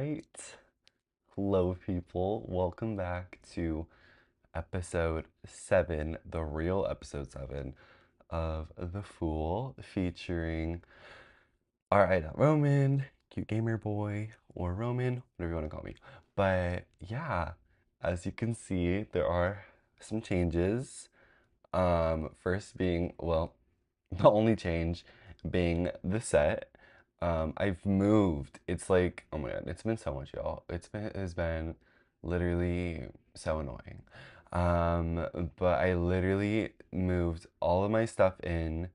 right. Hello, people. Welcome back to episode 7, the real episode 7 of The Fool, featuring Alright, Roman, cute gamer boy, or Roman, whatever you want to call me. But yeah, as you can see, there are some changes. First being, well, the only change being the set. I've moved. It's like, oh my God, it's been so much, y'all. It has been literally so annoying. But I literally moved all of my stuff in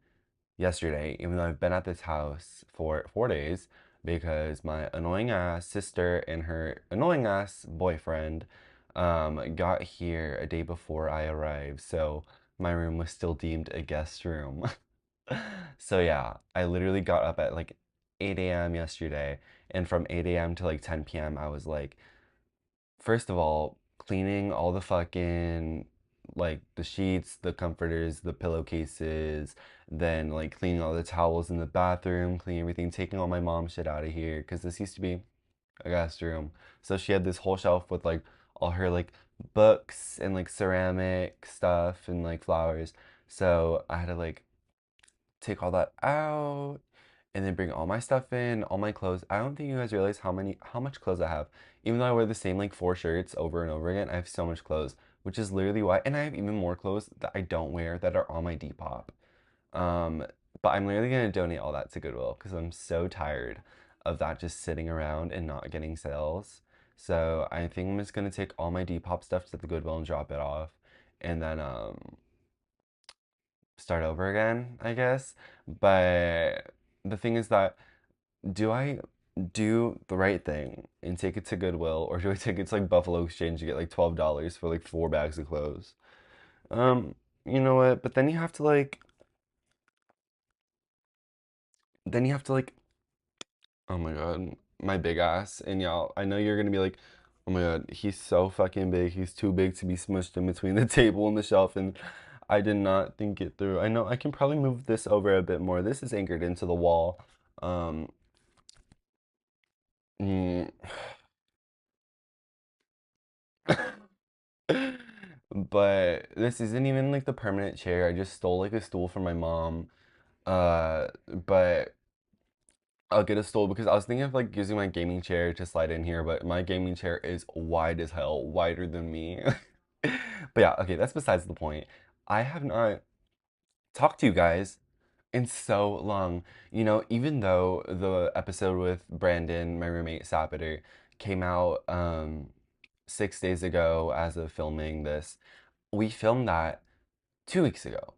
yesterday, even though I've been at this house for 4 days because my annoying ass sister and her annoying ass boyfriend got here a day before I arrived. So my room was still deemed a guest room. So yeah, I literally got up at like 8 a.m. yesterday, and from 8 a.m. to like 10 p.m. I was like, first of all, cleaning all the fucking like the sheets, the comforters, the pillowcases, then like cleaning all the towels in the bathroom, cleaning everything, taking all my mom shit out of here because this used to be a guest room. So she had this whole shelf with like all her like books and like ceramic stuff and like flowers. So I had to like take all that out and then bring all my stuff in, all my clothes. I don't think you guys realize how much clothes I have. Even though I wear the same like 4 shirts over and over again, I have so much clothes, which is literally why. And I have even more clothes that I don't wear that are on my Depop. Um, but I'm literally gonna donate all that to Goodwill because I'm so tired of that just sitting around and not getting sales. So I think I'm just gonna take all my Depop stuff to the Goodwill and drop it off, and then start over again, I guess. But the thing is that do I do the right thing and take it to Goodwill, or do I take it to like Buffalo Exchange and get like $12 for like 4 bags of clothes? Um, you know what? But then you have to like, oh my God, my big ass. And y'all, I know you're gonna be like, oh my God, he's so fucking big. He's too big to be smushed in between the table and the shelf. And I did not think it through. I know I can probably move this over a bit more. This is anchored into the wall. Um, mm, but this isn't even like the permanent chair. I just stole like a stool from my mom. But I'll get a stool because I was thinking of like using my gaming chair to slide in here, but my gaming chair is wide as hell, wider than me. But yeah, okay, that's besides the point. I have not talked to you guys in so long. You know, even though the episode with Brandon, my roommate Sapiter, came out 6 days ago as of filming this, we filmed that 2 weeks ago.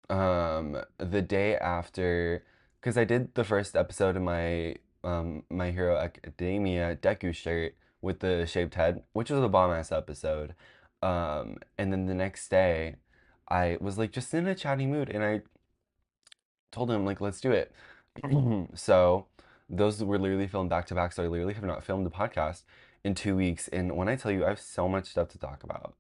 The day after, because I did the first episode in my My Hero Academia Deku shirt with the shaved head, which was a bomb ass episode. And then the next day, I was like just in a chatty mood, and I told him like let's do it. So those were literally filmed back to back. So I literally have not filmed a podcast in 2 weeks, and when I tell you, I have so much stuff to talk about.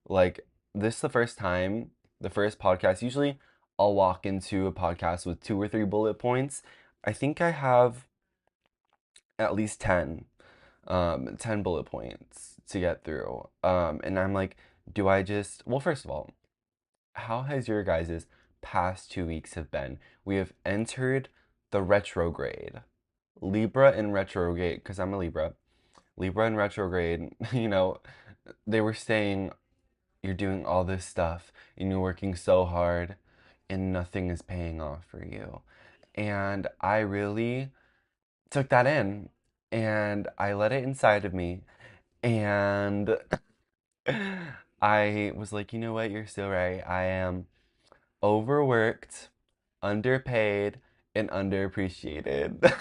Like this is the first time, the first podcast. Usually I'll walk into a podcast with 2 or 3 bullet points. I think I have at least 10 bullet points to get through. And I'm like, do I just, well, first of all, how has your guys' past 2 weeks have been? We have entered the retrograde. Libra in retrograde, because I'm a Libra. Libra in retrograde, they were saying you're doing all this stuff and you're working so hard and nothing is paying off for you. And I really took that in and I let it inside of me. And I was like, you know what? You're so right. I am overworked, underpaid, and underappreciated.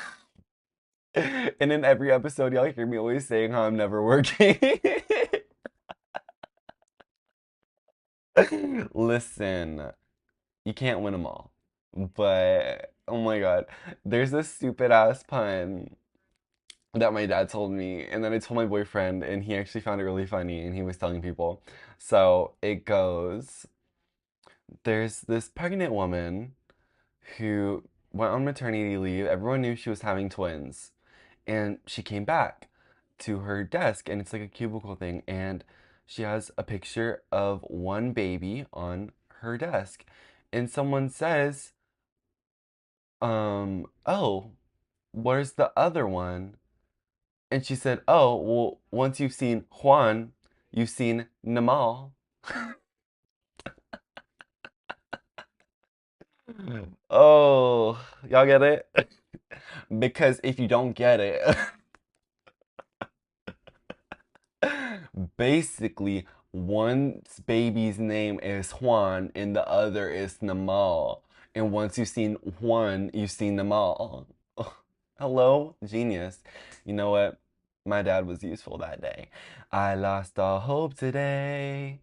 And in every episode, y'all hear me always saying how I'm never working. Listen, you can't win them all. But oh my God, there's this stupid ass pun that my dad told me, and then I told my boyfriend, and he actually found it really funny, and he was telling people. So it goes, there's this pregnant woman who went on maternity leave. Everyone knew she was having twins, and she came back. to her desk, and it's like a cubicle thing, and she has a picture of one baby on her desk, and someone says, oh, where's the other one? And she said, oh, well, once you've seen Juan, you've seen Namal. Oh, y'all get it? Because if you don't get it, basically, one baby's name is Juan and the other is Namal. And once you've seen Juan, you've seen Namal. Hello, genius. You know what? My dad was useful that day. I lost all hope today.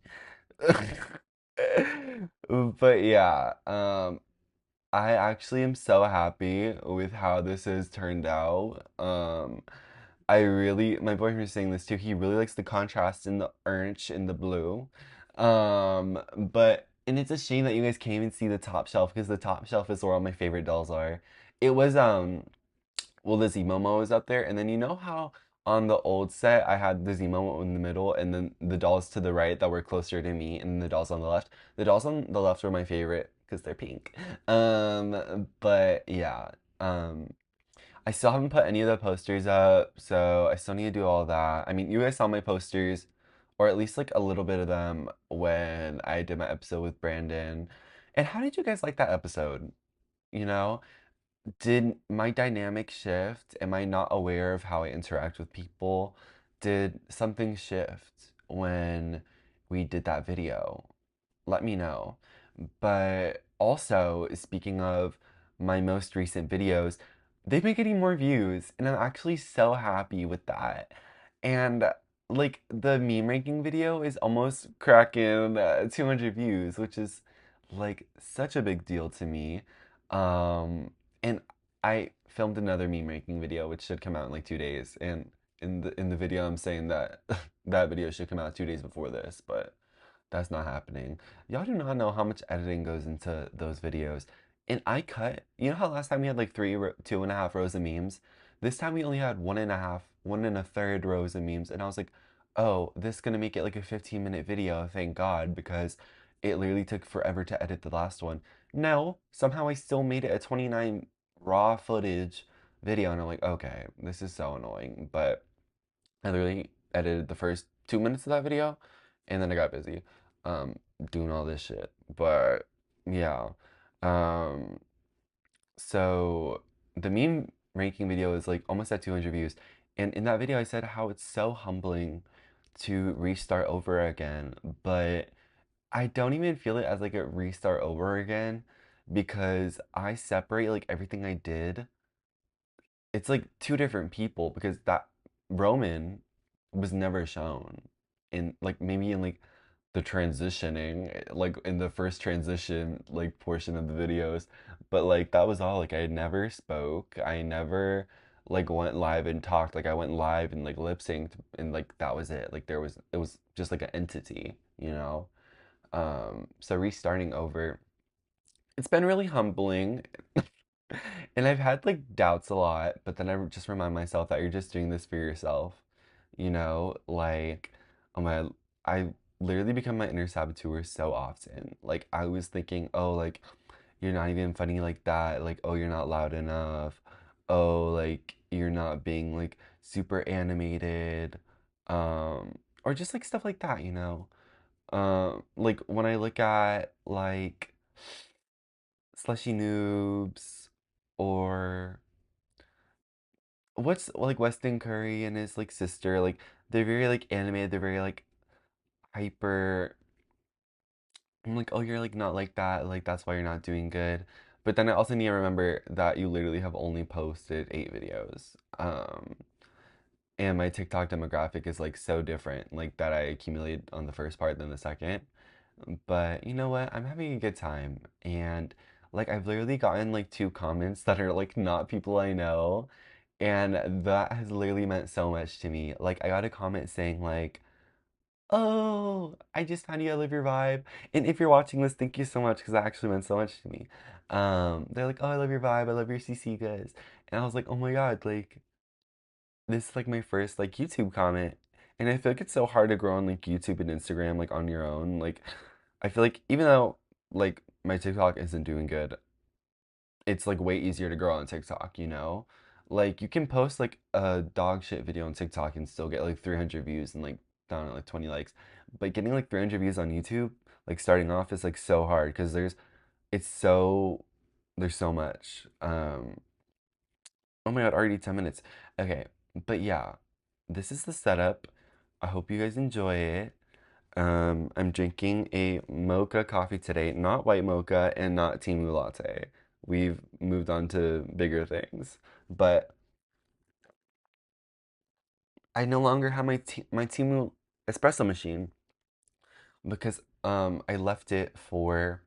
But yeah, I actually am so happy with how this has turned out. I really, my boyfriend was saying this too. He really likes the contrast in the orange and the blue. And it's a shame that you guys can't even see the top shelf because the top shelf is where all my favorite dolls are. It was well, the Z Momo was up there, and then you know how on the old set I had the Z Momo in the middle, and then the dolls to the right that were closer to me, and the dolls on the left. The dolls on the left were my favorite because they're pink. But yeah, I still haven't put any of the posters up, so I still need to do all that. I mean, you guys saw my posters, or at least like a little bit of them when I did my episode with Brandon. And how did you guys like that episode? You know? Did my dynamic shift? Am I not aware of how I interact with people? Did something shift when we did that video? Let me know. But also, speaking of my most recent videos, they've been getting more views, and I'm actually so happy with that. And like the meme ranking video is almost cracking 200 views, which is like such a big deal to me. And I filmed another meme ranking video, which should come out in like 2 days. And in the video, I'm saying that that video should come out 2 days before this, but that's not happening. Y'all do not know how much editing goes into those videos. And I cut, you know how last time we had like 2.5 rows of memes? This time we only had 1.5, 1 1/3 rows of memes. And I was like, oh, this is gonna make it like a 15-minute video, thank God, because it literally took forever to edit the last one. No, somehow I still made it a 29 raw footage video. And I'm like, okay, this is so annoying. But I literally edited the first 2 minutes of that video, and then I got busy um, doing all this shit. But yeah, um, so the meme ranking video is like almost at 200 views, and in that video I said how it's so humbling to restart over again, but I don't even feel it as like a restart over again because I separate like everything I did. It's like two different people because that Roman was never shown in like maybe in like the transitioning like in the first transition like portion of the videos, but like that was all. Like I never spoke, I never like went live and talked. Like I went live and like lip synced, and like that was it. Like it was just like an entity, you know. So restarting over, it's been really humbling. And I've had like doubts a lot, but then I just remind myself that you're just doing this for yourself. You know, like, oh my, I literally become my inner saboteur so often. Like, I was thinking, oh, like, you're not even funny like that. Like, oh, you're not loud enough. Oh, like, you're not being like super animated. Or just like stuff like that, you know? Like when I look at like Slushy Noobs or what's like Weston Curry and his like sister, like they're very like animated, they're very like hyper. I'm like, oh, you're like not like that, like that's why you're not doing good. But then I also need to remember that you literally have only posted 8 videos. And my TikTok demographic is like so different, like that I accumulated on the first part than the second. But you know what? I'm having a good time. And like I've literally gotten like 2 comments that are like not people I know. And that has literally meant so much to me. Like I got a comment saying like, "Oh, I just found you. I love your vibe." And if you're watching this, thank you so much because that actually meant so much to me. They're like, "Oh, I love your vibe. I love your CC guys." And I was like, "Oh my God, like this is like my first like YouTube comment, and I feel like it's so hard to grow on like YouTube and Instagram like on your own. Like, I feel like even though like my TikTok isn't doing good, it's like way easier to grow on TikTok, you know? Like you can post like a dog shit video on TikTok and still get like 300 views and like down at like 20 likes. But getting like 300 views on YouTube, like starting off is like so hard because it's so there's so much. Oh my God, already 10 minutes. Okay, but yeah, this is the setup. I hope you guys enjoy it. I'm drinking a mocha coffee today, not white mocha and not Timu latte. We've moved on to bigger things, but I no longer have my Timu espresso machine because I left it for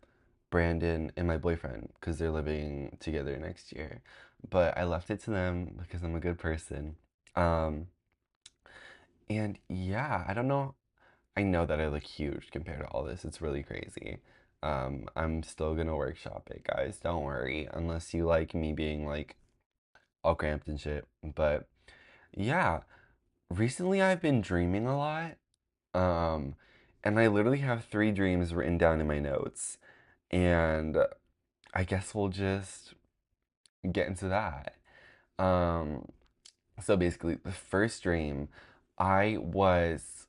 Brandon and my boyfriend because they're living together next year. But I left it to them because I'm a good person. Um, and yeah, I don't know. I know that I look huge compared to all this. It's really crazy. I'm still gonna workshop it, guys. Don't worry, unless you like me being like all cramped and shit. But yeah, recently I've been dreaming a lot. Um, and I literally have three dreams written down in my notes. And I guess we'll just get into that. Um, so basically, the first dream, I was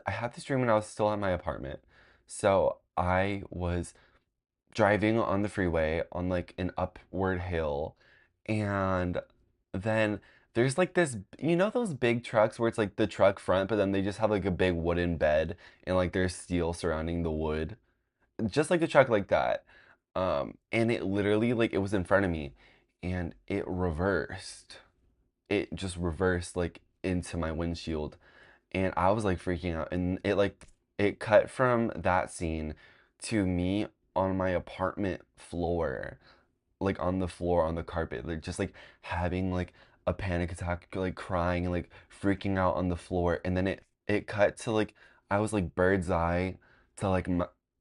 I had this dream when I was still at my apartment. So I was driving on the freeway on like an upward hill, and then there's like this, you know, those big trucks where it's like the truck front, but then they just have like a big wooden bed and like there's steel surrounding the wood, just like the truck like that. And it literally like it was in front of me, and it reversed. It just reversed like into my windshield, and I was like freaking out, and it cut from that scene to me on my apartment floor, like on the floor on the carpet, like just like having like a panic attack, like crying and like freaking out on the floor, and then it cut to like I was like bird's eye to like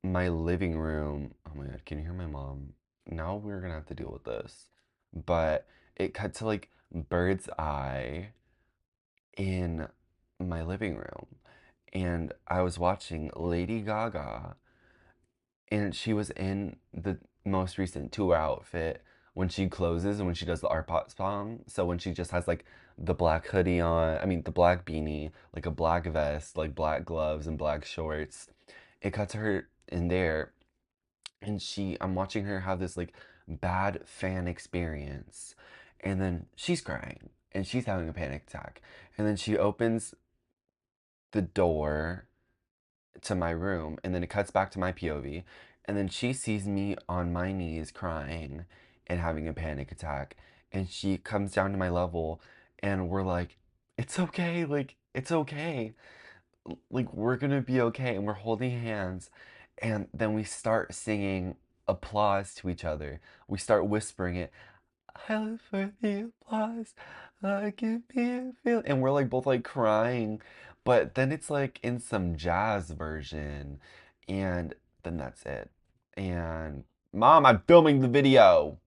my living room. Oh my God, can you hear my mom? Now we're gonna have to deal with this. But it cut to like bird's eye in my living room, and I was watching Lady Gaga, and she was in the most recent tour outfit when she closes and when she does the art pop song. So when she just has like the black hoodie on, I mean the black beanie, like a black vest, like black gloves and black shorts, it cuts her in there, and I'm watching her have this like bad fan experience, and then she's crying and she's having a panic attack, and then she opens the door to my room, and then it cuts back to my POV, and then she sees me on my knees crying and having a panic attack, and she comes down to my level, and we're like, it's okay, like it's okay, like we're gonna be okay, and we're holding hands, and then we start singing applause to each other. We start whispering it. I live for the applause. Give me a feel. And we're like both like crying. But then it's like in some jazz version. And then that's it. And Mom, I'm filming the video.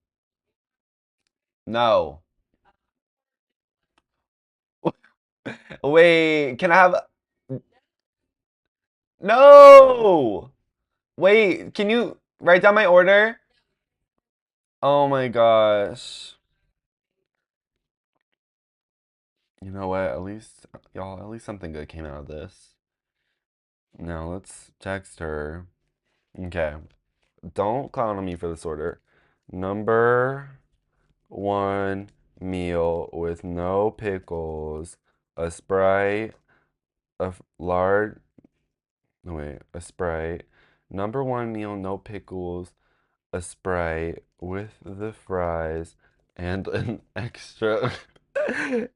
No. Wait, can I have. No! Wait, can you write down my order? Oh my gosh. You know what? At least, y'all, at least something good came out of this. Now let's text her. Okay. Don't clown on me for this order. Number one meal with no pickles, a Sprite, large, no wait, a Sprite. Number one meal, no pickles, a Sprite with the fries, and an extra,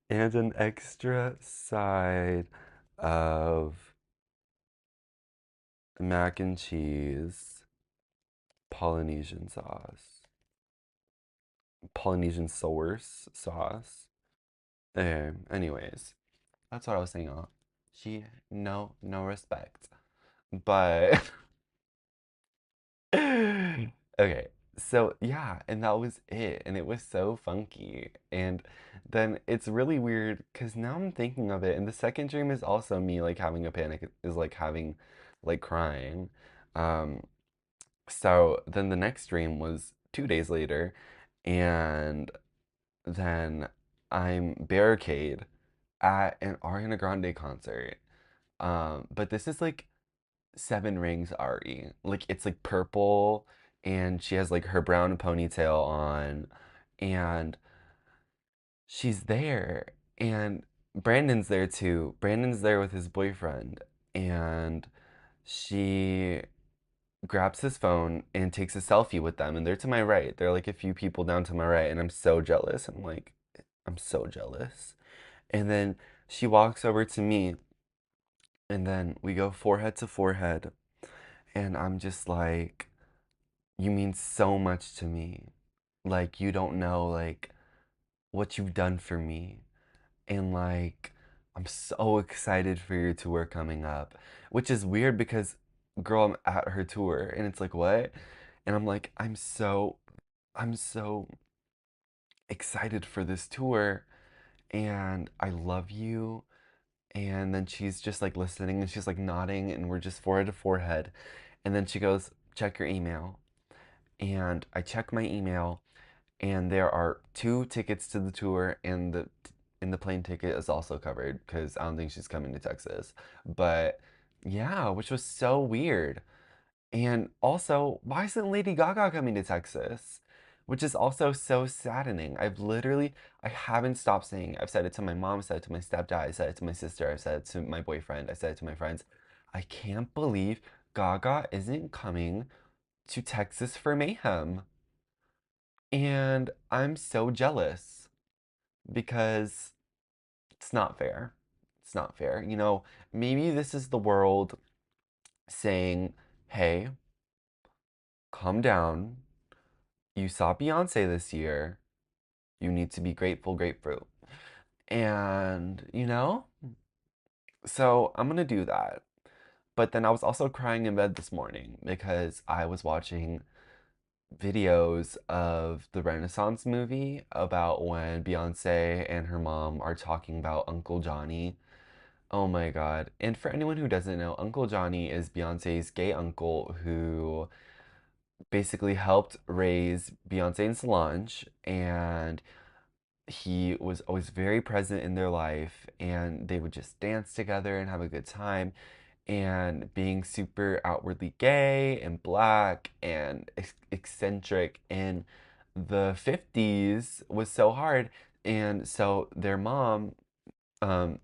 and an extra side of mac and cheese, Polynesian sauce. Polynesian source sauce. Anyways, that's what I was saying. She no respect. But okay. So yeah, and that was it. And it was so funky. And then it's really weird because now I'm thinking of it, and the second dream is also me like having a panic, is like having like crying. Um, so then the next dream was 2 days later, and then I'm barricade at an Ariana Grande concert. But this is like Seven Rings Ari. Like it's like purple and she has like her brown ponytail on and she's there and Brandon's there too. Brandon's there with his boyfriend and she grabs his phone and takes a selfie with them and they're to my right. They're like a few people down to my right and I'm so jealous. I'm so jealous. And then she walks over to me and then we go forehead to forehead and I'm just like, you mean so much to me. Like, you don't know, like, what you've done for me. And, like, I'm so excited for your tour coming up. Which is weird because, girl, I'm at her tour. And it's like, what? And I'm like, I'm so excited for this tour. And I love you. And then she's just like listening and she's like nodding and we're just forehead to forehead. And then she goes, check your email. And I check my email and there are two tickets to the tour and the plane ticket is also covered because I don't think she's coming to Texas. But yeah, which was so weird. And also, why isn't Lady Gaga coming to Texas? Which is also so saddening. I haven't stopped saying. I've said it to my mom, I said it to my stepdad, I said it to my sister, I said it to my boyfriend, I said it to my friends. I can't believe Gaga isn't coming to Texas for Mayhem. And I'm so jealous because it's not fair. It's not fair. Maybe this is the world saying, hey, calm down. You saw Beyonce this year. You need to be grateful, grapefruit. And, so I'm going to do that. But then I was also crying in bed this morning because I was watching videos of the Renaissance movie about when Beyonce and her mom are talking about Uncle Johnny. Oh my God. And for anyone who doesn't know, Uncle Johnny is Beyonce's gay uncle who basically helped raise Beyonce and Solange. And he was always very present in their life. And they would just dance together and have a good time. And being super outwardly gay and black and eccentric in the 50s was so hard. And so their mom, um,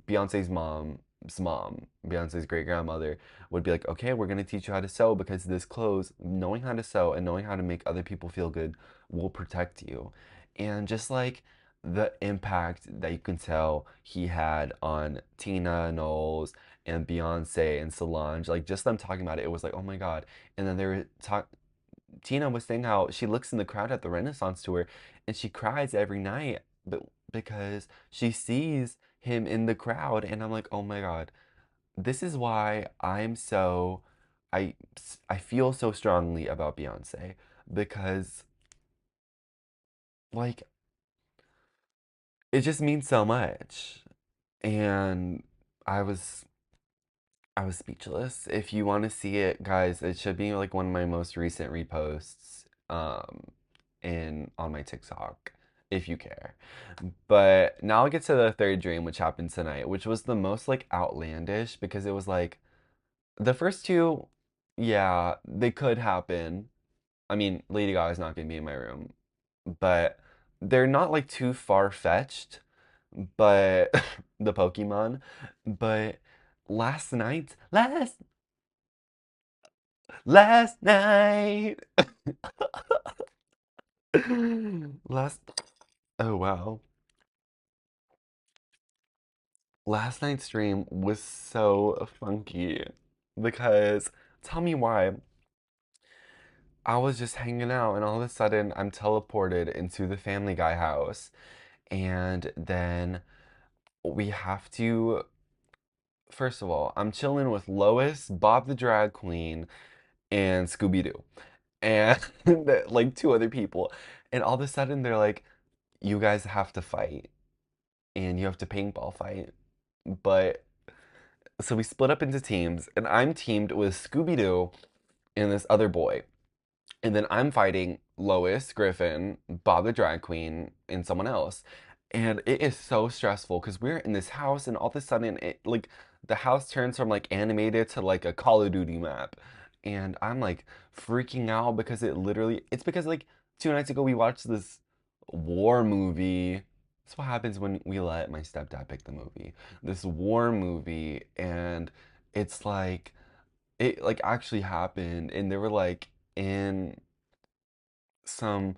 Beyonce's Beyonce's great grandmother, would be like, okay, we're gonna teach you how to sew because this clothes, knowing how to sew and knowing how to make other people feel good will protect you. And just like the impact that you can tell he had on Tina Knowles and Beyonce and Solange, like just them talking about it, it was like, oh my God. And then they were talk Tina was saying how she looks in the crowd at the Renaissance tour and she cries every night but because she sees him in the crowd and I'm like, "Oh my God. This is why I I feel so strongly about Beyonce because like it just means so much." And I was I was speechless. If you want to see it, guys, it should be like one of my most recent reposts in on my TikTok if you care. But now I'll get to the third dream which happened tonight, which was the most like outlandish because it was like the first two, yeah, they could happen. I mean, Lady Gaga's not gonna be in my room, but they're not like too far-fetched, but the Pokemon. But last night, last, oh wow. Last night's stream was so funky because tell me why. I was just hanging out and all of a sudden I'm teleported into the Family Guy house. And then we have to, first of all, I'm chilling with Lois, Bob the Drag Queen, and Scooby Doo. and like two other people. And all of a sudden they're like, you guys have to fight and you have to paintball fight. But so we split up into teams, and I'm teamed with Scooby Doo and this other boy. And then I'm fighting Lois, Griffin, Bob the Drag Queen, and someone else. And it is so stressful because we're in this house, and all of a sudden, the house turns from like animated to like a Call of Duty map. And I'm like freaking out because it's because like 2 nights ago we watched this war movie. That's what happens when we let my stepdad pick the movie. This war movie, and it's like, it like actually happened, and they were like in some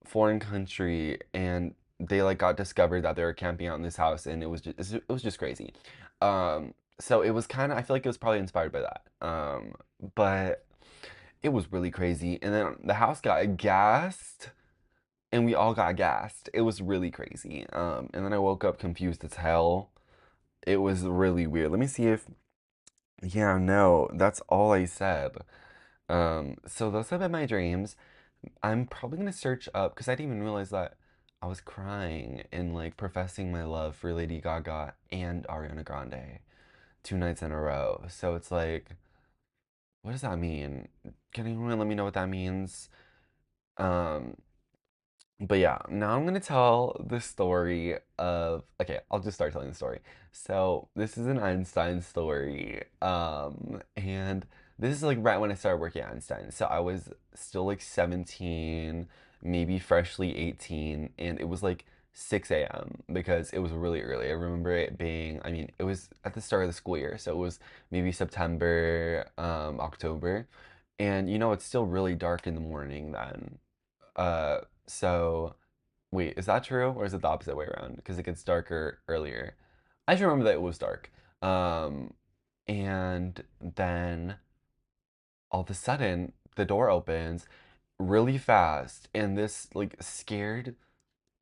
foreign country, and they like got discovered that they were camping out in this house, and it was just crazy. So it was kind of, I feel like it was probably inspired by that. But it was really crazy, and then the house got gassed, and we all got gassed. It was really crazy. And then I woke up confused as hell. It was really weird. Let me see if, yeah, no, that's all I said. So those have been my dreams. I'm probably gonna search up because I didn't even realize that I was crying and like professing my love for Lady Gaga and Ariana Grande 2 nights in a row. So it's like, what does that mean? Can anyone let me know what that means? Um, but yeah, now I'm gonna tell the story of. Okay, I'll just start telling the story. So this is an Einstein story, and this is like right when I started working at Einstein. So I was still like 17, maybe freshly 18, and it was like 6 a.m. because it was really early. I remember it being. I mean, it was at the start of the school year, so it was maybe September, October, and it's still really dark in the morning then. So wait, is that true or is it the opposite way around? Because it gets darker earlier. I just remember that it was dark. Um, and then all of a sudden the door opens really fast, and this like scared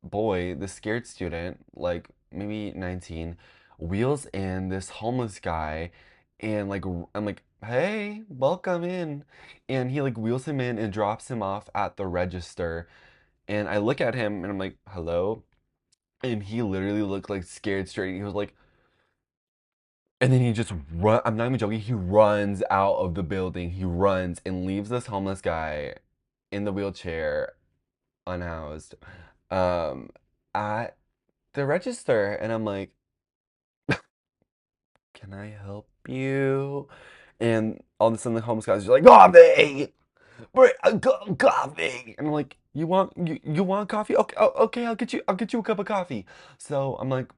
boy, this scared student, like maybe 19, wheels in this homeless guy, and like I'm like, "Hey, welcome in." And he like wheels him in and drops him off at the register, and I look at him and I'm like, hello? And he literally looked like scared straight. He was like, and then he just run. I'm not even joking. He runs out of the building. He runs and leaves this homeless guy in the wheelchair, unhoused, um, at the register. And I'm like, can I help you? And all of a sudden the homeless guy's just like, coffee! Bring coffee! And I'm like, you want coffee? Okay, okay, I'll get you a cup of coffee. So I'm like,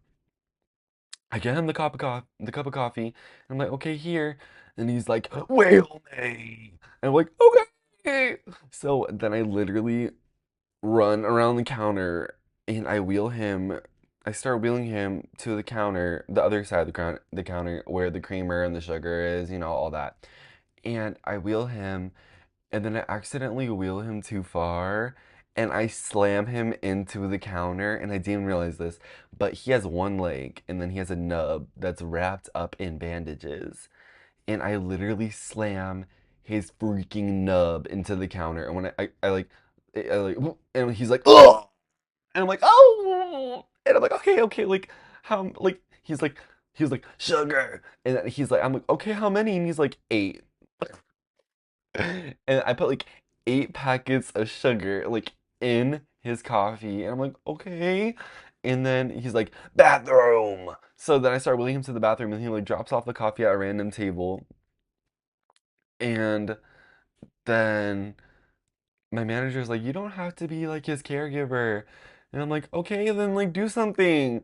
I get him the cup of coffee, and I'm like, okay, here. And he's like, whale me. And I'm like, okay. So then I literally run around the counter, and I start wheeling him to the counter, the other side of the counter where the creamer and the sugar is, all that. And I wheel him, and then I accidentally wheel him too far, and I slam him into the counter, and I didn't realize this, but he has one leg, and then he has a nub that's wrapped up in bandages, and I literally slam his freaking nub into the counter, and when I like, and he's like, oh, and I'm like, oh, and I'm like, okay, okay, like, how, like, he's like, sugar, and he's like, I'm like, okay, how many? And he's like, 8. And I put like 8 packets of sugar like in his coffee, and I'm like, okay. And then he's like, bathroom. So then I start wheeling him to the bathroom, and he like drops off the coffee at a random table. And then my manager's like, you don't have to be like his caregiver. And I'm like, okay, then like do something.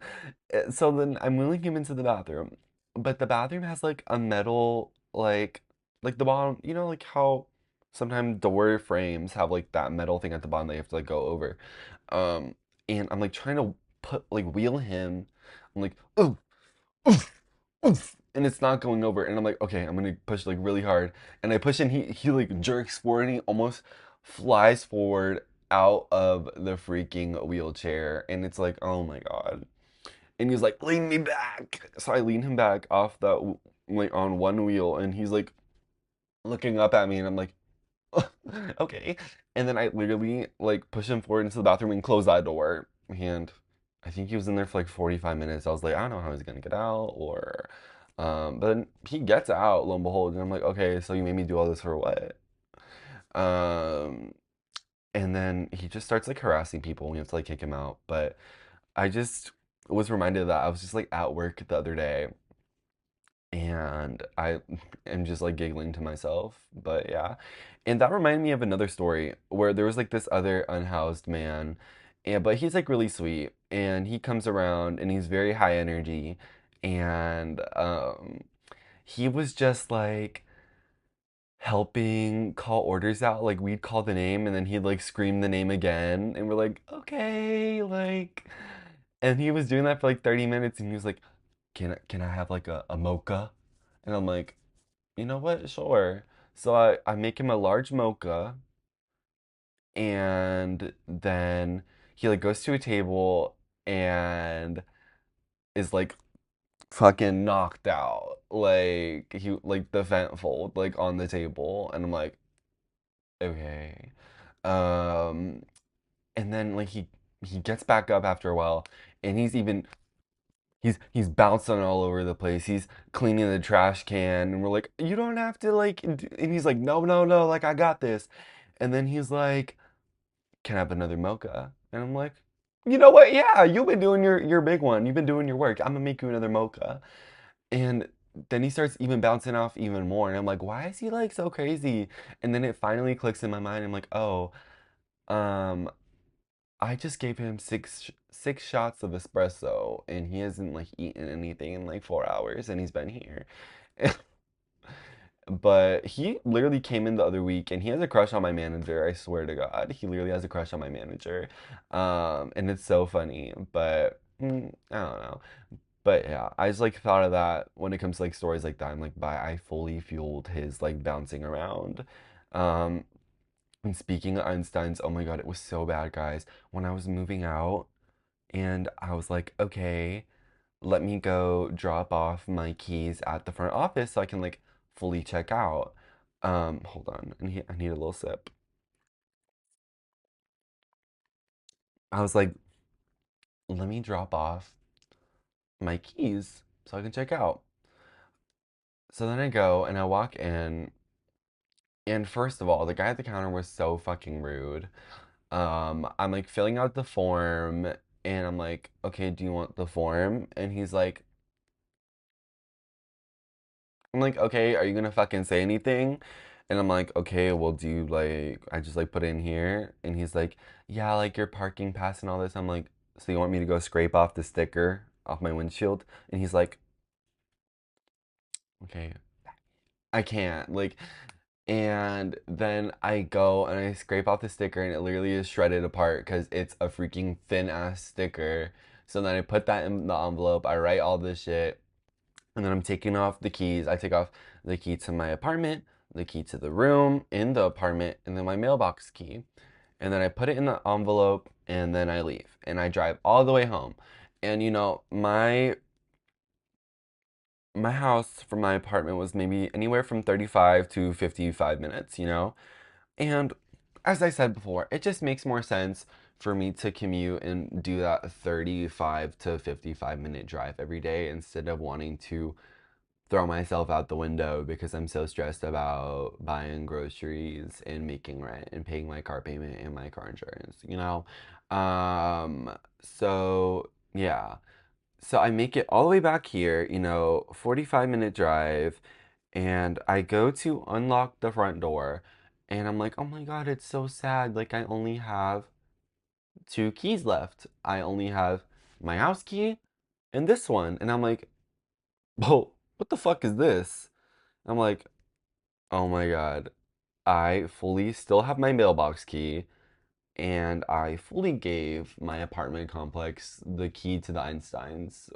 So then I'm wheeling him into the bathroom. But the bathroom has like a metal, like the bottom, like how sometimes door frames have like that metal thing at the bottom that you have to like go over. Um, and I'm like trying to wheel him. I'm like, oh, oof, oof, and it's not going over. And I'm like, okay, I'm gonna push like really hard. And I push, and he like jerks forward, and he almost flies forward out of the freaking wheelchair. And it's like, oh my God. And he's like, lean me back. So I lean him back off like on one wheel, and he's like looking up at me, and I'm like, Okay. And then I literally like push him forward into the bathroom and close that door. And I think he was in there for like 45 minutes. I was like, I don't know how he's gonna get out or but then he gets out, lo and behold, and I'm like, okay, so you made me do all this for what? Um and then he just starts like harassing people and we have to like kick him out. But I just was reminded of that I was just like at work the other day and I am just like giggling to myself. But yeah. And that reminded me of another story where there was like this other unhoused man, and but he's like really sweet and he comes around and he's very high energy and he was just like helping call orders out. Like we'd call the name and then he'd like scream the name again and we're like, okay, like and he was doing that for like 30 minutes and he was like, can I have like a mocha? And I'm like, you know what? Sure. So I make him a large mocha and then he like goes to a table and is like fucking knocked out. Like he like the vent fold like on the table and I'm like, okay. Um and then like he gets back up after a while and he's bouncing all over the place. He's cleaning the trash can, and we're like, "You don't have to like." And he's like, "No, no, no! Like I got this." And then he's like, "Can I have another mocha?" And I'm like, "You know what? Yeah, you've been doing your big one. You've been doing your work. I'm gonna make you another mocha." And then he starts even bouncing off even more, and I'm like, "Why is he like so crazy?" And then it finally clicks in my mind. I'm like, "Oh, um, I just gave him six shots of espresso and he hasn't like eaten anything in like 4 hours and he's been here." But he literally came in the other week and he has a crush on my manager. I swear to God, he literally has a crush on my manager, and it's so funny. But I don't know. But yeah, I just like thought of that when it comes to like stories like that. I'm like, bye. I fully fueled his like bouncing around. Um, and speaking of Einstein's, oh my God, it was so bad, guys. When I was moving out and I was like, okay, let me go drop off my keys at the front office so I can like fully check out. Hold on. I need a little sip. I was like, let me drop off my keys so I can check out. So then I go and I walk in, and first of all, the guy at the counter was so fucking rude. I'm like filling out the form and I'm like, okay, do you want the form? And he's like, I'm like, okay, are you gonna fucking say anything? And I'm like, okay, well, do you like, I just like put it in here. And he's like, yeah, like your parking pass and all this. I'm like, so you want me to go scrape off the sticker off my windshield? And he's like, okay, I can't. Like, and then I go and I scrape off the sticker and it literally is shredded apart because it's a freaking thin ass sticker. So then I put that in the envelope, I write all this shit, and then I'm taking off the keys. I take off the key to my apartment, the key to the room in the apartment, and then my mailbox key. And then I put it in the envelope and then I leave. And I drive all the way home. And you know, my house from my apartment was maybe anywhere from 35 to 55 minutes, you know? And as I said before, it just makes more sense for me to commute and do that 35 to 55-minute drive every day instead of wanting to throw myself out the window because I'm so stressed about buying groceries and making rent and paying my car payment and my car insurance, you know? So yeah. So I make it all the way back here, 45-minute drive, and I go to unlock the front door, and I'm like, oh my God, it's so sad. Like, I only have two keys left. I only have my house key and this one. And I'm like, oh, what the fuck is this? I'm like, oh my God, I fully still have my mailbox key, and I fully gave my apartment complex the key to the Einsteins.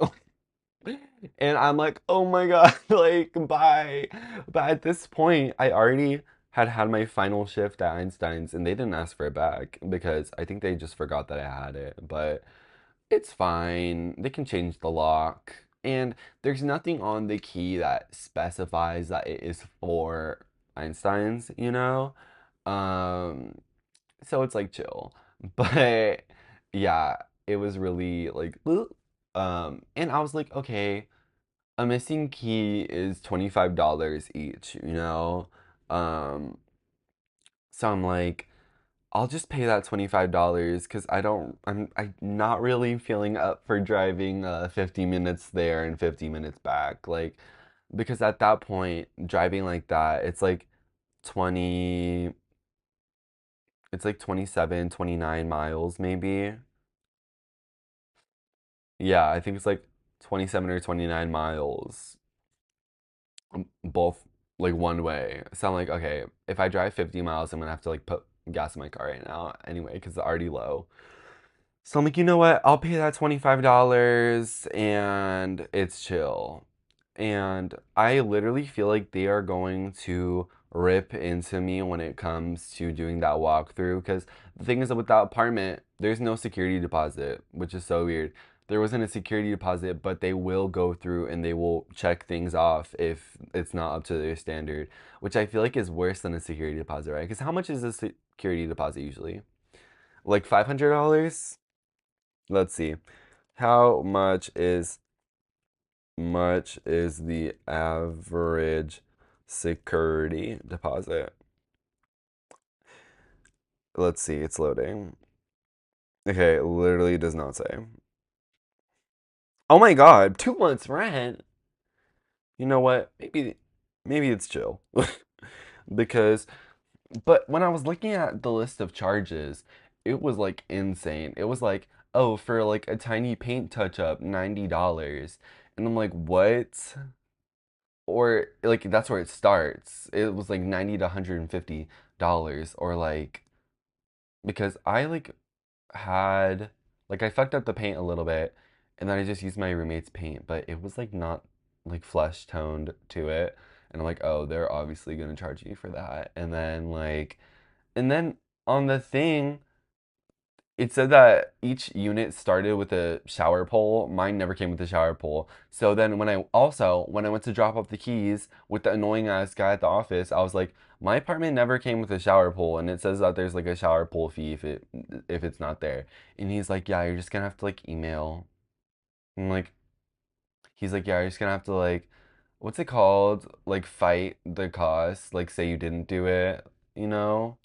And I'm like, oh my God, like, bye. But at this point, I already had my final shift at Einstein's, and they didn't ask for it back because I think they just forgot that I had it. But it's fine. They can change the lock. And there's nothing on the key that specifies that it is for Einstein's, you know? Um, so it's like chill. But yeah, it was really like and I was like, okay, a missing key is $25 each, you know? Um, so I'm like, I'll just pay that $25 because I'm not really feeling up for driving 50 minutes there and 50 minutes back. Like, because at that point, driving like that, 20, it's like 27, 29 miles maybe. Yeah, I think it's like 27 or 29 miles, both like one way. So I'm like, okay, if I drive 50 miles, I'm gonna have to like put gas in my car right now anyway because it's already low. So I'm like, you know what? I'll pay that $25 and it's chill. And I literally feel like they are going to rip into me when it comes to doing that walkthrough. Because the thing is that with that apartment, there's no security deposit, which is so weird. There wasn't a security deposit, but they will go through and they will check things off if it's not up to their standard, which I feel like is worse than a security deposit, right? Because how much is a security deposit usually? Like $500? Let's see. How much is the average security deposit? Let's see, it's loading. Okay, it literally does not say. Oh my God, 2 months rent. You know what? Maybe it's chill. Because but when I was looking at the list of charges, it was like insane. It was like, oh, for like a tiny paint touch up, $90. And I'm like, what? Or like that's where it starts. It was like 90 to $150 or like because I like had I fucked up the paint a little bit and then I just used my roommate's paint, but it was like not like flesh toned to it. And I'm like, "Oh, they're obviously going to charge you for that." And then on the thing it said that each unit started with a shower pole. Mine never came with a shower pole. So then when I went to drop off the keys with the annoying ass guy at the office, I was like, my apartment never came with a shower pole, and it says that there's like a shower pole fee if it's not there. And he's like, yeah, you're just gonna have to like email. I'm like, he's like, yeah, you're just gonna have to like, what's it called? Like fight the cost, like say you didn't do it, you know?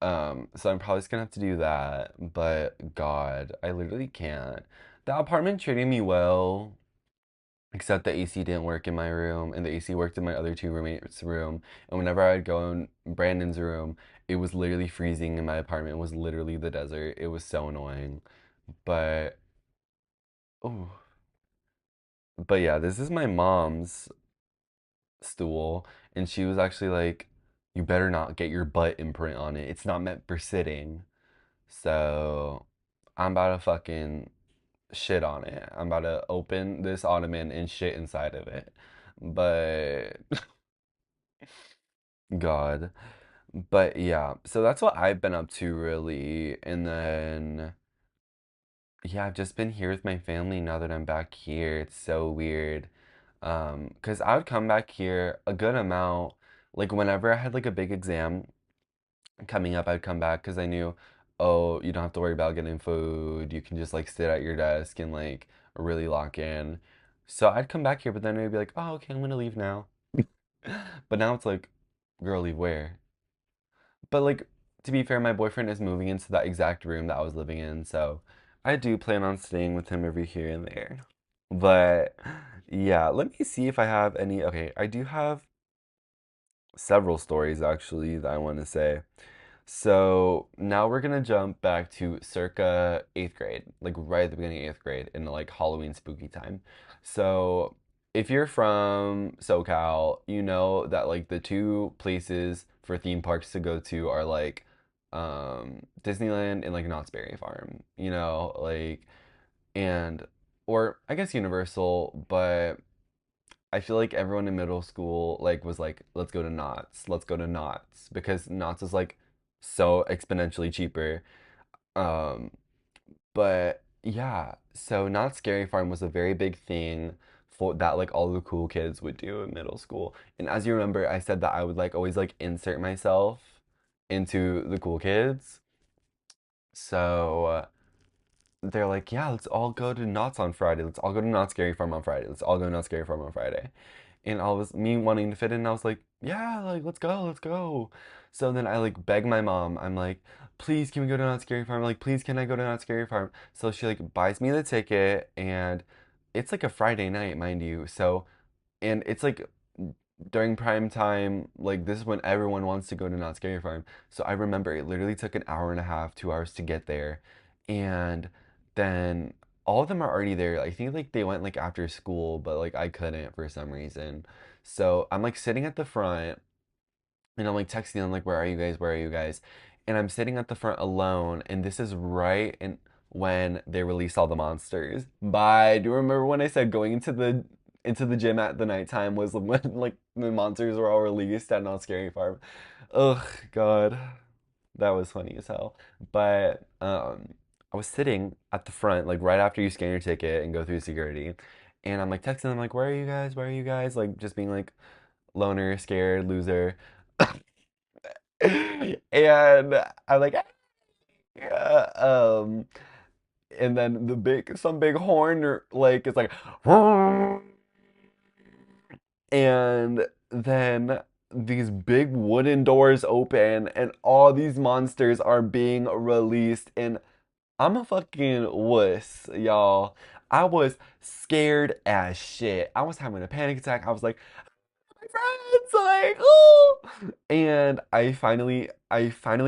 So I'm probably just gonna have to do that. But God, I literally can't. The apartment treated me well, except the AC didn't work in my room, and the AC worked in my other two roommates' room. And whenever I'd go in Brandon's room, it was literally freezing in my apartment. It was literally the desert. It was so annoying. But oh, but yeah, this is my mom's stool, and she was actually like, "You better not get your butt imprint on it. It's not meant for sitting." So I'm about to fucking shit on it. I'm about to open this ottoman and shit inside of it. But God. But yeah, so that's what I've been up to really. And then yeah, I've just been here with my family now that I'm back here. It's so weird. 'Cause I would come back here a good amount. Like whenever I had like a big exam coming up, I'd come back because I knew, oh, you don't have to worry about getting food. You can just like sit at your desk and like really lock in. So I'd come back here, but then I'd be like, oh, okay, I'm gonna leave now. But now it's like, girl, leave where? But like, to be fair, my boyfriend is moving into that exact room that I was living in, so I do plan on staying with him every here and there. But yeah, let me see if I have any. Okay, I do have several stories actually that I want to say. So now we're gonna jump back to circa eighth grade, like right at the beginning of eighth grade in like Halloween spooky time. So if you're from SoCal, you know that like the two places for theme parks to go to are like Disneyland and like Knott's Berry Farm, and or I guess Universal, but I feel like everyone in middle school like was like, let's go to Knott's because Knott's is like so exponentially cheaper. Um, but yeah, so Knott's Scary Farm was a very big thing for that like all the cool kids would do in middle school. And as you remember, I said that I would like always like insert myself into the cool kids. So they're like, yeah, let's all go to Knott's on Friday. Let's all go to Knott's Scary Farm on Friday. Let's all go to Knott's Scary Farm on Friday. And I was me wanting to fit in. I was like, yeah, like let's go, let's go. So then I like beg my mom. I'm like, please, can we go to Knott's Scary Farm? Like, please, can I go to Knott's Scary Farm? So she like buys me the ticket, and it's like a Friday night, mind you. So and it's like during prime time, like this is when everyone wants to go to Knott's Scary Farm. So I remember it literally took an hour and a half, 2 hours to get there, and then all of them are already there. I think like they went like after school, but like I couldn't for some reason. So I'm like sitting at the front, and I'm like texting them like, where are you guys? Where are you guys? And I'm sitting at the front alone, and this is right in when they release all the monsters. Bye. Do you remember when I said going into the gym at the nighttime was when like the monsters were all released at Not Scary Farm? Ugh, God, that was funny as hell. But I was sitting at the front like right after you scan your ticket and go through security, and I'm like texting them like, where are you guys? Where are you guys? Like just being like loner, scared, loser. And I'm like, yeah, and then some big horn or like it's like, and then these big wooden doors open and all these monsters are being released, and I'm a fucking wuss, y'all. I was scared as shit. I was having a panic attack. I was like, my friends, like, oh, and I finally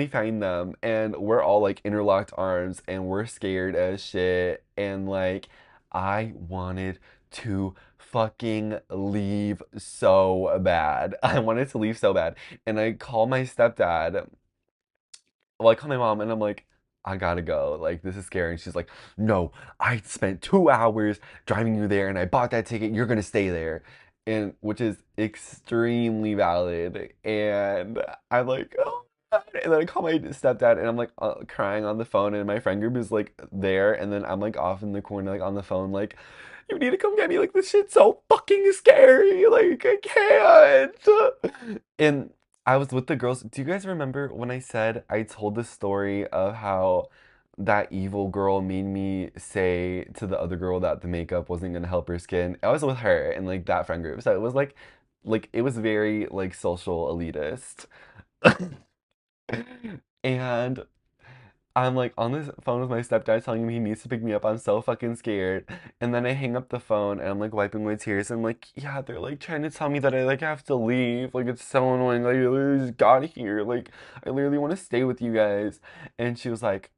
find them, and we're all like interlocked arms, and we're scared as shit, and like I wanted to fucking leave so bad. I wanted to leave so bad, and I call my stepdad. Well, I call my mom, and I'm like, I gotta go. Like, this is scary. And she's like, no, I spent 2 hours driving you there, and I bought that ticket. You're gonna stay there. And which is extremely valid. And I'm like, oh my God. And then I call my stepdad, and I'm like crying on the phone, and my friend group is like there, and then I'm like off in the corner, like on the phone, like, you need to come get me. Like, this shit's so fucking scary. Like, I can't. And I was with the girls. Do you guys remember when I said I told the story of how that evil girl made me say to the other girl that the makeup wasn't gonna help her skin? I was with her and like that friend group. So it was like it was very like social elitist. And I'm like on the phone with my stepdad telling him he needs to pick me up. I'm so fucking scared. And then I hang up the phone and I'm like wiping my tears. I'm like, yeah, they're like trying to tell me that I like have to leave. Like it's so annoying. Like I literally just got here. Like I literally want to stay with you guys. And she was like,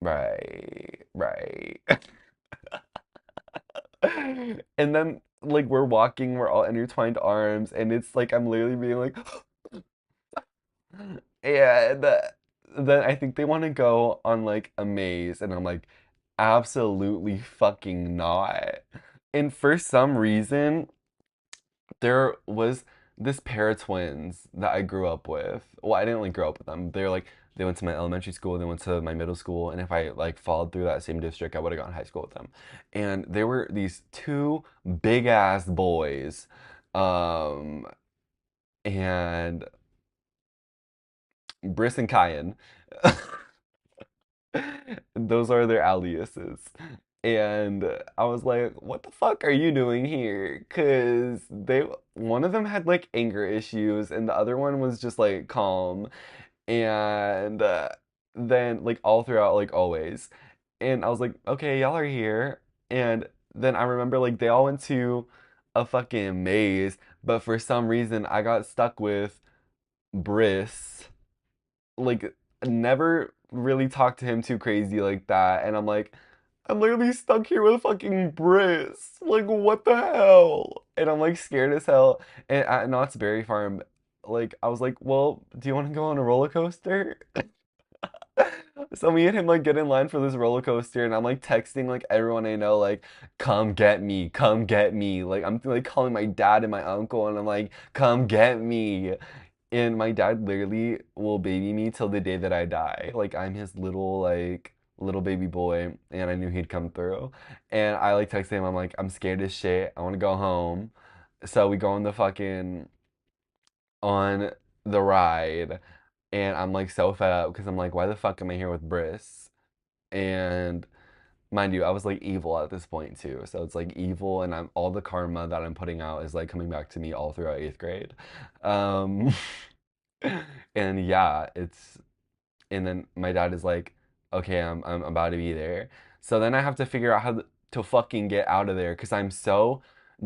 right, right. And then like we're walking, we're all intertwined arms, and it's like I'm literally being like, and then I think they want to go on like a maze, and I'm like, absolutely fucking not. And for some reason, there was this pair of twins that I grew up with. Well, I didn't like grow up with them. They're like they went to my elementary school, they went to my middle school, and if I like followed through that same district, I would have gone to high school with them. And there were these two big ass boys, um, and Briss and Kyan. Those are their aliases. And I was like, what the fuck are you doing here? Cause one of them had like anger issues and the other one was just like calm. And then like all throughout, like always. And I was like, okay, y'all are here. And then I remember like they all went to a fucking maze, but for some reason I got stuck with Briss, like never really talked to him too crazy like that, and I'm like, I'm literally stuck here with fucking Briss. Like what the hell? And I'm like scared as hell. And at Knott's Berry Farm, like I was like, well, do you want to go on a roller coaster? So me and him like get in line for this roller coaster, and I'm like texting like everyone I know, like, come get me, come get me. Like I'm like calling my dad and my uncle, and I'm like, come get me. And my dad literally will baby me till the day that I die. Like I'm his little baby boy, and I knew he'd come through. And I like text him, I'm like, I'm scared as shit. I want to go home. So we go on the ride, And I'm like so fed up because I'm like, why the fuck am I here with Briss? And mind you, I was like evil at this point too. So it's like evil, and I'm all the karma that I'm putting out is like coming back to me all throughout eighth grade. Um, and yeah, and then my dad is like, okay, I'm about to be there. So then I have to figure out how to fucking get out of there because I'm so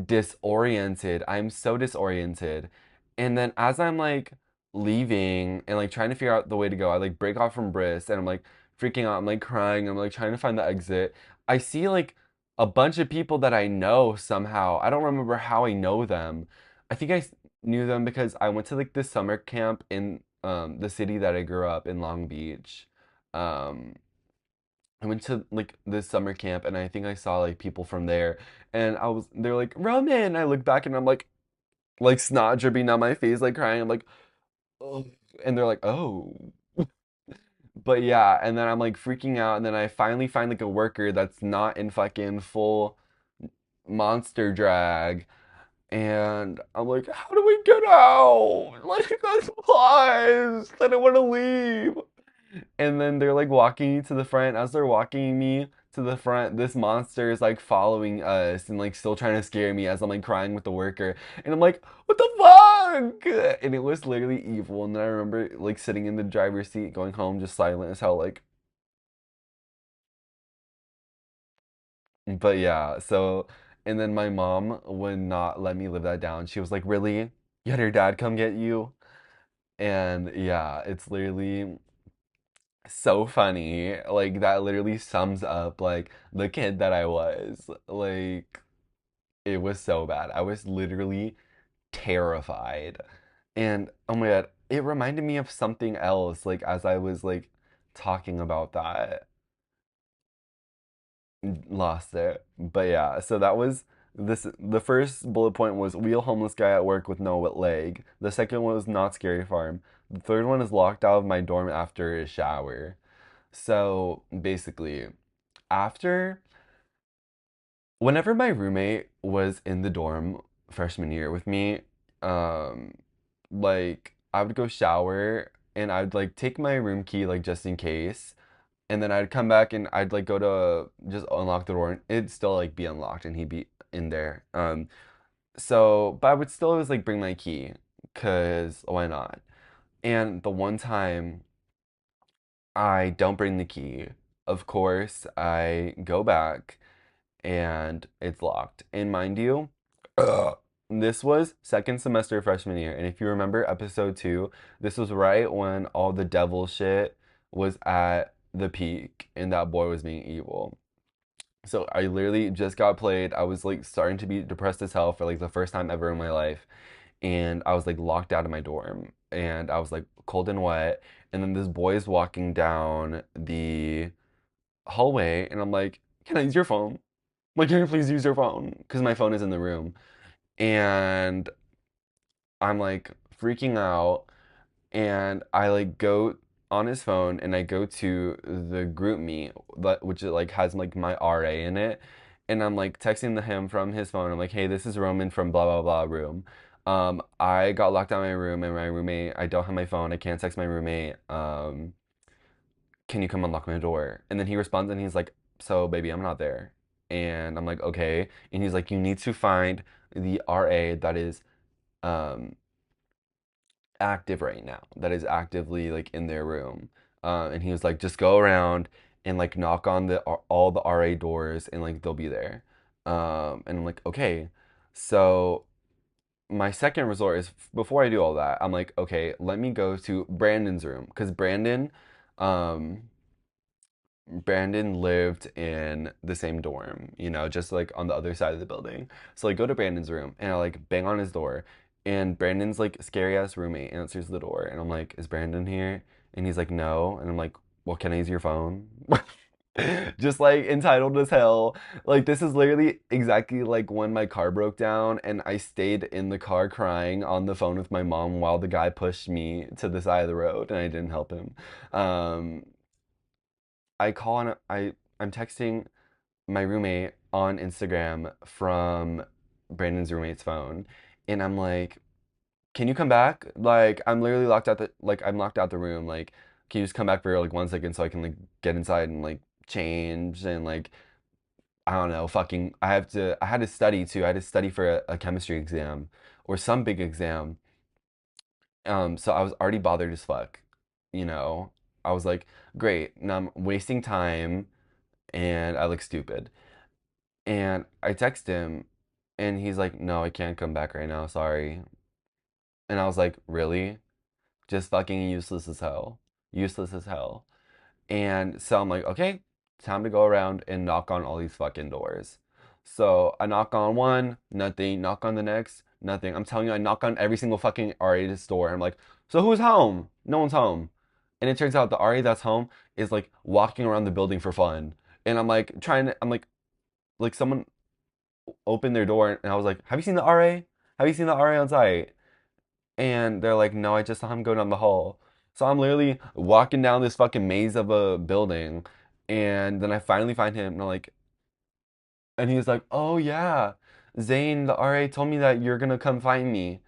disoriented. I'm so disoriented. And then as I'm like leaving and like trying to figure out the way to go, I like break off from Briss and I'm like freaking out. I'm like crying. I'm like trying to find the exit. I see like a bunch of people that I know somehow. I don't remember how I know them. I think knew them because I went to like this summer camp in the city that I grew up in, Long Beach. Um I went to like this summer camp and I think I saw like people from there and they're like, Roman. I look back and I'm like snot dripping down my face, like crying. I'm like, oh, and they're like, oh. But yeah, and then I'm like freaking out, and then I finally find like a worker that's not in fucking full monster drag, and I'm like, how do we get out? Like, that's supplies. I don't want to leave. And then they're like walking to the front. As they're walking me to the front, this monster is like following us and like still trying to scare me as I'm like crying with the worker. And I'm like, what the fuck? And it was literally evil. And then I remember like sitting in the driver's seat going home just silent as hell, like, but yeah, so and then my mom would not let me live that down. She was like, really? You had your dad come get you? And yeah, it's literally so funny. Like that literally sums up like the kid that I was. Like it was so bad. I was literally terrified. And oh my God, it reminded me of something else like as I was like talking about that. Lost it. But yeah, so that was this the first bullet point was wheel homeless guy at work with no leg. The second one was not scary farm. The third one is locked out of my dorm after a shower. So basically, after whenever my roommate was in the dorm freshman year with me, um, like I would go shower and I'd like take my room key like just in case, and then I'd come back and I'd like go to just unlock the door and it'd still like be unlocked and he'd be in there. So but I would still always like bring my key, cause why not? And the one time I don't bring the key, of course I go back and it's locked. And mind you, ugh, this was second semester freshman year. And if you remember episode 2, this was right when all the devil shit was at the peak and that boy was being evil. So I literally just got played. I was like starting to be depressed as hell for like the first time ever in my life. And I was like locked out of my dorm. And I was like cold and wet. And then this boy is walking down the hallway. And I'm like, can I use your phone? Like, can you please use your phone? Because my phone is in the room. And I'm like freaking out. And I like go on his phone and I go to the group meet, which like has like my RA in it. And I'm like texting him from his phone. I'm like, hey, this is Roman from blah, blah, blah room. I got locked out of my room and my roommate, I don't have my phone. I can't text my roommate. Can you come unlock my door? And then he responds and he's like, so baby, I'm not there. And I'm like, okay. And he's like, you need to find the RA that is um active right now, that is actively like in their room. And he was like, just go around and like knock on all the RA doors and like they'll be there. And I'm like, okay. So my second resort is before I do all that, I'm like, okay, let me go to Brandon's room because um, Brandon lived in the same dorm, just like on the other side of the building. So like go to Brandon's room and I like bang on his door and Brandon's like scary ass roommate answers the door and I'm like, is Brandon here? And he's like, no. And I'm like, well, can I use your phone? Just like entitled as hell. Like this is literally exactly like when my car broke down and I stayed in the car crying on the phone with my mom while the guy pushed me to the side of the road and I didn't help him. Um, I call on I'm texting my roommate on Instagram from Brandon's roommate's phone, and I'm like, can you come back? Like, I'm literally locked out I'm locked out the room. Like, can you just come back for like 1 second so I can like get inside and like change and like I don't know, fucking I had to study too. I had to study for a chemistry exam or some big exam. So I was already bothered as fuck, you know. I was like, great, now I'm wasting time and I look stupid. And I text him and he's like, no, I can't come back right now, sorry. And I was like, really? Just fucking useless as hell. Useless as hell. And so I'm like, okay, time to go around and knock on all these fucking doors. So I knock on one, nothing. Knock on the next, nothing. I'm telling you, I knock on every single fucking RA's door. I'm like, so who's home? No one's home. And it turns out the RA that's home is like walking around the building for fun. And I'm like I'm like someone opened their door and I was like, have you seen the RA? Have you seen the RA on site? And they're like, no, I just saw him go down the hall. So I'm literally walking down this fucking maze of a building. And then I finally find him. And I'm like, and he's like, oh yeah, Zane, the RA told me that you're gonna come find me.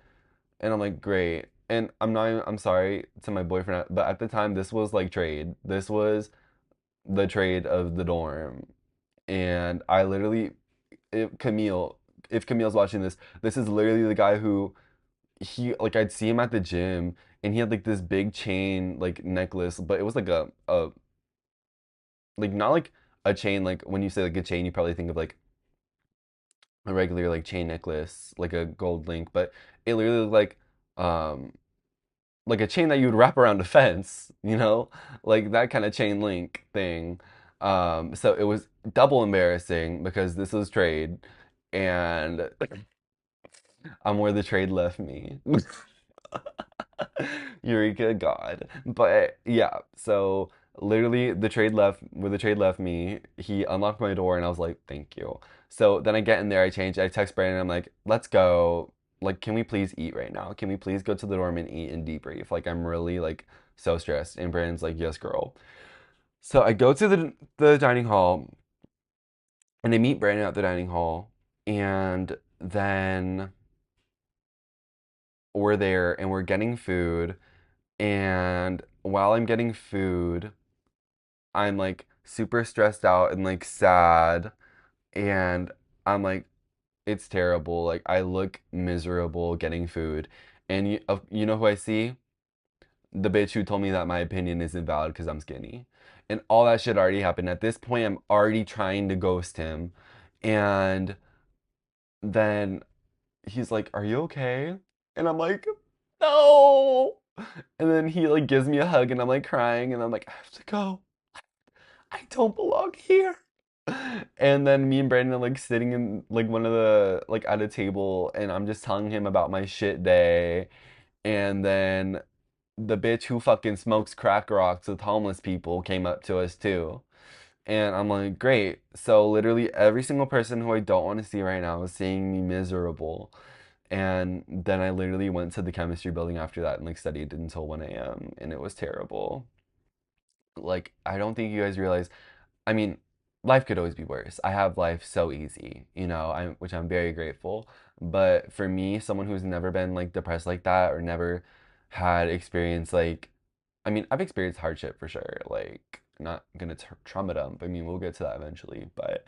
And I'm like, great. And I'm sorry to my boyfriend, but at the time, this was like trade. This was the trade of the dorm. And I literally, Camille, if Camille's watching this, this is literally the guy who like I'd see him at the gym and he had like this big chain like necklace, but it was like a like not like a chain like when you say like a chain you probably think of like a regular like chain necklace, like a gold link, but it literally looked um like a chain that you would wrap around a fence, you know? Like that kind of chain link thing. So it was double embarrassing because this was trade and I'm where the trade left me. Eureka, God. But yeah, so literally the trade left where the trade left me, he unlocked my door and I was like, thank you. So then I get in there, I change, I text Brandon, I'm like, let's go. Like, can we please eat right now? Can we please go to the dorm and eat and debrief? Like I'm really like so stressed. And Brandon's like, yes, girl. So I go to the dining hall and I meet Brandon at the dining hall and then we're there and we're getting food. And while I'm getting food, I'm like super stressed out and like sad. And I'm like, it's terrible. Like, I look miserable getting food. And you know who I see? The bitch who told me that my opinion isn't valid because I'm skinny. And all that shit already happened. At this point, I'm already trying to ghost him. And then he's like, are you okay? And I'm like, no. And then he like gives me a hug and I'm like crying and I'm like, I have to go. I don't belong here. And then me and Brandon are like sitting in like one of the like at a table and I'm just telling him about my shit day. And then the bitch who fucking smokes crack rocks with homeless people came up to us too. And I'm like, great. So literally every single person who I don't want to see right now is seeing me miserable. And then I literally went to the chemistry building after that and like studied until 1 a.m. and it was terrible. Like, I don't think you guys realize, I mean, life could always be worse. I have life so easy, you know, which I'm very grateful. But for me, someone who's never been like depressed like that or never had experience like I mean, I've experienced hardship for sure. Like, not gonna trauma dump. I mean, we'll get to that eventually, but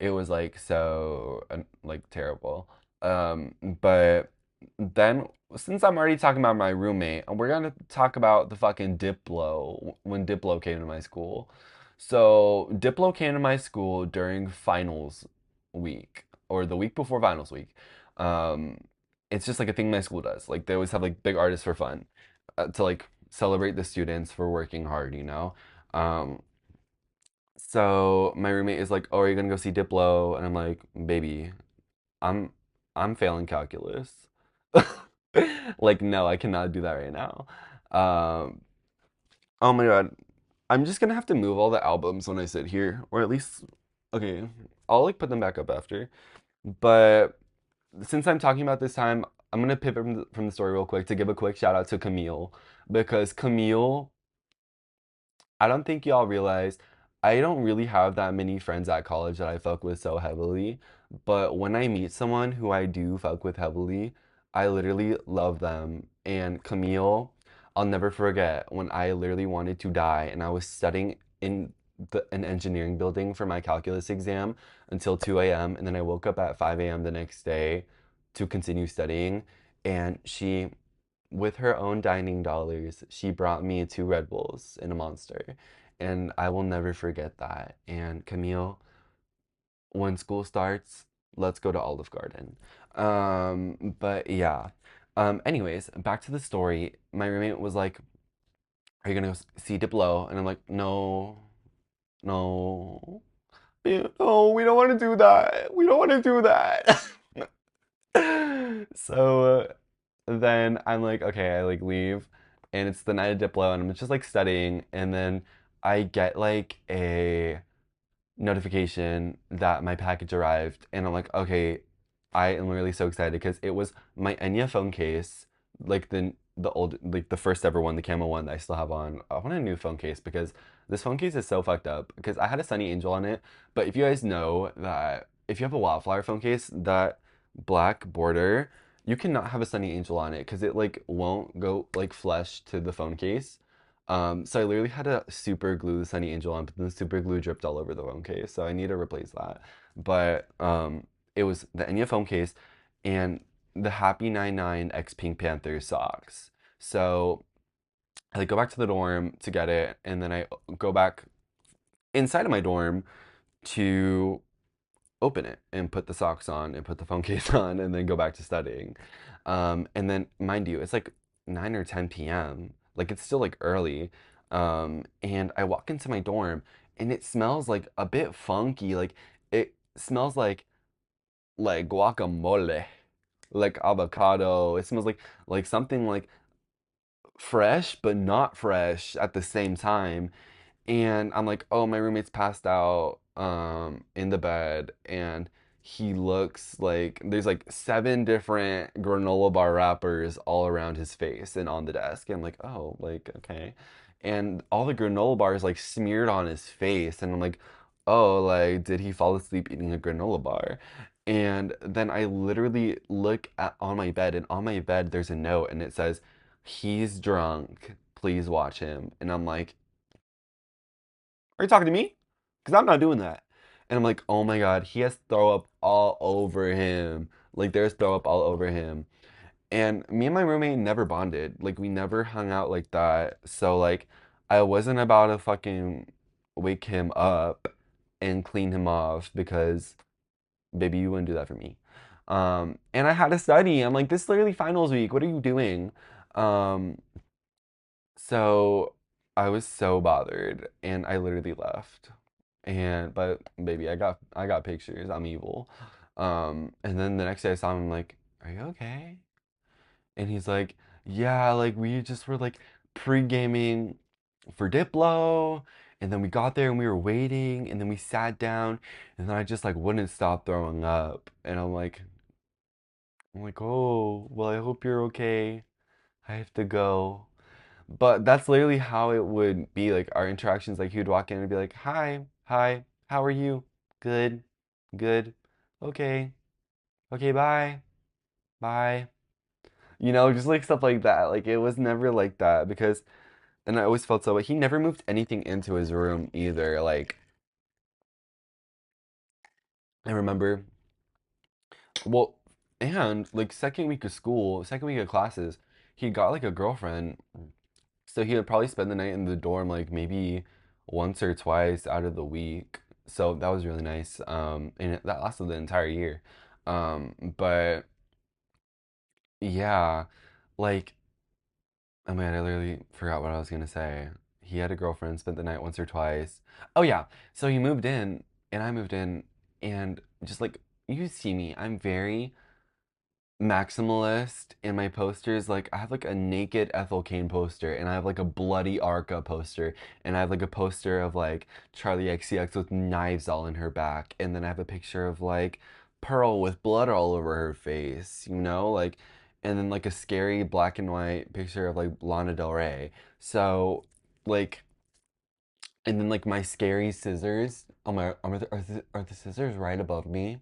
it was like so like terrible. But then since I'm already talking about my roommate, we're gonna talk about the fucking Diplo when Diplo came to my school. So Diplo came to my school during finals week or the week before finals week. Um, it's just like a thing my school does. Like they always have like big artists for fun to like celebrate the students for working hard, you know? Um, so my roommate is like, "Oh, are you gonna go see Diplo?" And I'm like, "Baby, I'm I'm failing calculus." Like, no, I cannot do that right now. Um, oh my God. I'm just gonna have to move all the albums when I sit here, or at least, okay, I'll like put them back up after. But since I'm talking about this time, I'm gonna pivot from the story real quick to give a quick shout out to Camille because Camille I don't think y'all realize I don't really have that many friends at college that I fuck with so heavily. But when I meet someone who I do fuck with heavily, I literally love them. And Camille, I'll never forget when I literally wanted to die and I was studying in an engineering building for my calculus exam until 2 a.m. And then I woke up at 5 a.m. the next day to continue studying. And she, with her own dining dollars, she brought me two Red Bulls and a Monster. And I will never forget that. And Camille, when school starts, let's go to Olive Garden. But yeah. Anyways, back to the story. My roommate was like, "Are you gonna go see Diplo?" And I'm like, "No, no, no, we don't want to do that. We don't want to do that." So then I'm like, okay, I like leave, and it's the night of Diplo, and I'm just like studying, and then I get like a notification that my package arrived, and I'm like, okay, I am really so excited because it was my Enya phone case, like the old, like the first ever one, the camo one that I still have on. I want a new phone case because this phone case is so fucked up because I had a Sunny Angel on it, but if you guys know that if you have a Wildflower phone case, that black border, you cannot have a Sunny Angel on it because it like won't go like flush to the phone case. So I literally had to super glue the Sunny Angel on, but then the super glue dripped all over the phone case, so I need to replace that. But it was the Enya foam case and the Happy 99 X Pink Panther socks. So I like go back to the dorm to get it, and then I go back inside of my dorm to open it and put the socks on and put the phone case on and then go back to studying. And then, mind you, it's like 9 or 10 p.m. Like it's still like early. And I walk into my dorm and it smells like a bit funky. Like it smells like guacamole, like avocado. It smells like something like fresh but not fresh at the same time. And I'm like, oh, my roommate's passed out in the bed, and he looks like there's like seven different granola bar wrappers all around his face and on the desk. And I'm like, oh, like, okay. And all the granola bars like smeared on his face, and I'm like, oh, like, did he fall asleep eating a granola bar? And then I literally look at on my bed, and on my bed there's a note, and it says, he's drunk. Please watch him. And I'm like, are you talking to me? Because I'm not doing that. And I'm like, oh my God, he has throw up all over him. Like, there's throw up all over him. And me and my roommate never bonded. Like, we never hung out like that. So, like, I wasn't about to fucking wake him up and clean him off because, baby, you wouldn't do that for me. And I had to study. I'm like, this is literally finals week. What are you doing? Um, so I was so bothered and I literally left. And but baby, I got pictures. I'm evil. And then the next day I saw him, I'm like, "Are you okay?" And he's like, "Yeah, like we just were like pre-gaming for Diplo, and then we got there and we were waiting, and then we sat down, and then I just like wouldn't stop throwing up." And I'm like, "Oh, well, I hope you're okay. I have to go." But that's literally how it would be like our interactions. Like he would walk in and be like, "Hi, hi, how are you? Good, good, okay, okay, bye, bye." Just like stuff like that. Like it was never like that because, and I always felt so. But he never moved anything into his room either. Like I remember, well, and like second week of school, second week of classes, he got like a girlfriend. So he would probably spend the night in the dorm like maybe once or twice out of the week. So that was really nice. That lasted the entire year. But yeah, like oh man, I literally forgot what I was gonna say. He had a girlfriend, spent the night once or twice. Oh yeah, so he moved in and I moved in and just like you see me, I'm very maximalist in my posters. Like I have like a naked Ethel Kane poster, and I have like a bloody Arca poster, and I have like a poster of like Charlie XCX with knives all in her back, and then I have a picture of like Pearl with blood all over her face, like, and then like a scary black and white picture of like Lana Del Rey. So like, and then like my scary scissors. Oh my, are the scissors right above me?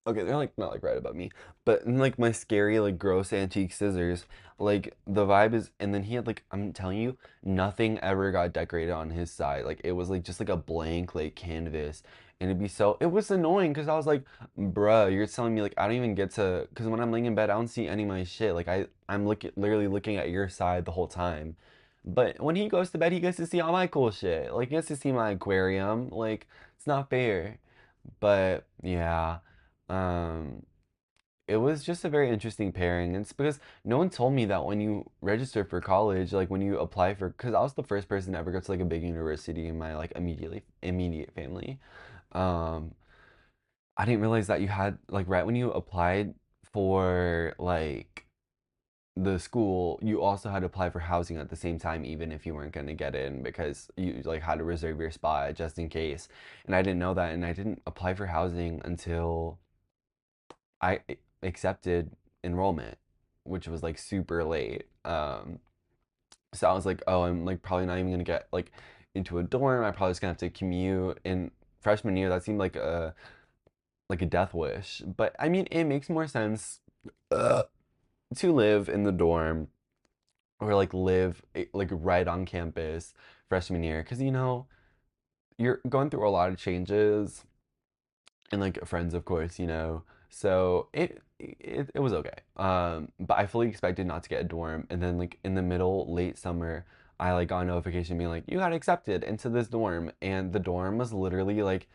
Okay, they're like not like right above me, but in like my scary like gross antique scissors, like the vibe is, and then he had like, I'm telling you, nothing ever got decorated on his side. Like it was like just like a blank like canvas, and it'd be so, it was annoying because I was like, bruh, you're telling me like I don't even get to, because when I'm laying in bed, I don't see any of my shit. Like I'm looking literally looking at your side the whole time. But when he goes to bed, he gets to see all my cool shit. Like he gets to see my aquarium. Like it's not fair. But yeah, um, it was just a very interesting pairing. And it's because no one told me that when you register for college, like when you apply for, because I was the first person to ever go to like a big university in my like immediate family. Um, I didn't realize that you had like right when you applied for like the school, you also had to apply for housing at the same time, even if you weren't going to get in because you like had to reserve your spot just in case. And I didn't know that, and I didn't apply for housing until I accepted enrollment, which was like super late. So I was like, oh, I'm like probably not even gonna get like into a dorm. I probably just gonna have to commute. In freshman year, that seemed like a death wish. But I mean, it makes more sense uh, to live in the dorm or like live like right on campus freshman year, because you know you're going through a lot of changes and like friends, of course, you know. So it was okay. But I fully expected not to get a dorm, and then like in the middle, late summer, I like got a notification being like, you got accepted into this dorm, and the dorm was literally like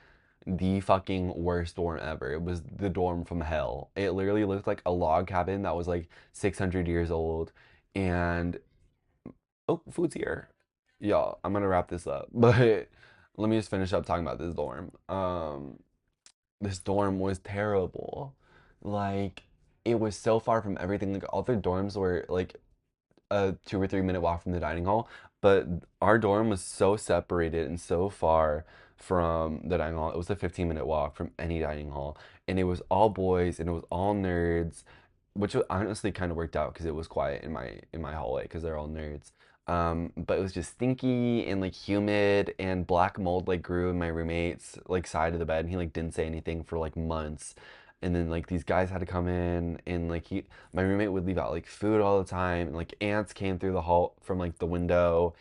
the fucking worst dorm ever. It was the dorm from hell. It literally looked like a log cabin that was like 600 years old, and oh, food's here. Y'all, I'm gonna wrap this up, but let me just finish up talking about this dorm. This dorm was terrible. Like, it was so far from everything. Like, all the dorms were like a 2 or 3 minute walk from the dining hall, but our dorm was so separated and so far from the dining hall. It was a 15-minute walk from any dining hall, and it was all boys and it was all nerds, which honestly kind of worked out because it was quiet in my hallway because they're all nerds. But it was just stinky and like humid, and black mold like grew in my roommate's like side of the bed, and he like didn't say anything for like months. And then like these guys had to come in, and like my roommate would leave out like food all the time, and like ants came through the hall from like the window.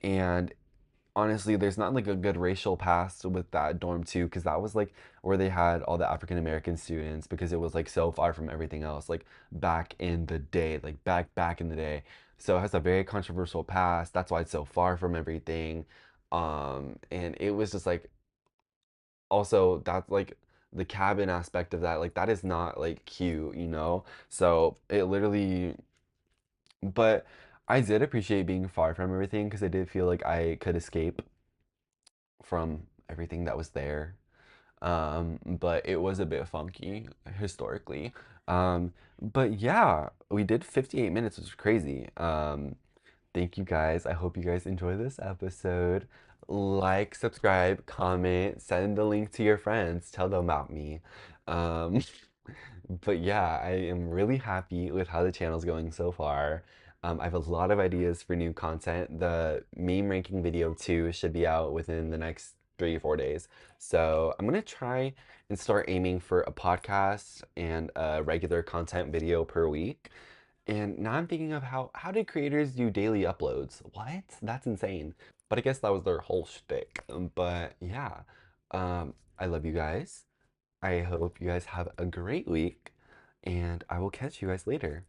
And honestly, there's not like a good racial past with that dorm too, because that was like where they had all the African American students, because it was like so far from everything else, like back in the day, like back in the day. So it has a very controversial past. That's why it's so far from everything. And it was just like, also that's like the cabin aspect of that, like that is not like cute, you know? So it literally, but I did appreciate being far from everything because I did feel like I could escape from everything that was there. But it was a bit funky historically. But yeah, we did 58 minutes, which was crazy. Thank you guys. I hope you guys enjoy this episode. Like, subscribe, comment, send the link to your friends, tell them about me. Um, but yeah, I am really happy with how the channel's going so far. I have a lot of ideas for new content. The meme ranking video too should be out within the next 3 or 4 days. So I'm gonna try and start aiming for a podcast and a regular content video per week. And now I'm thinking of how do creators do daily uploads? What? That's insane. But I guess that was their whole shtick. But yeah, I love you guys. I hope you guys have a great week, and I will catch you guys later.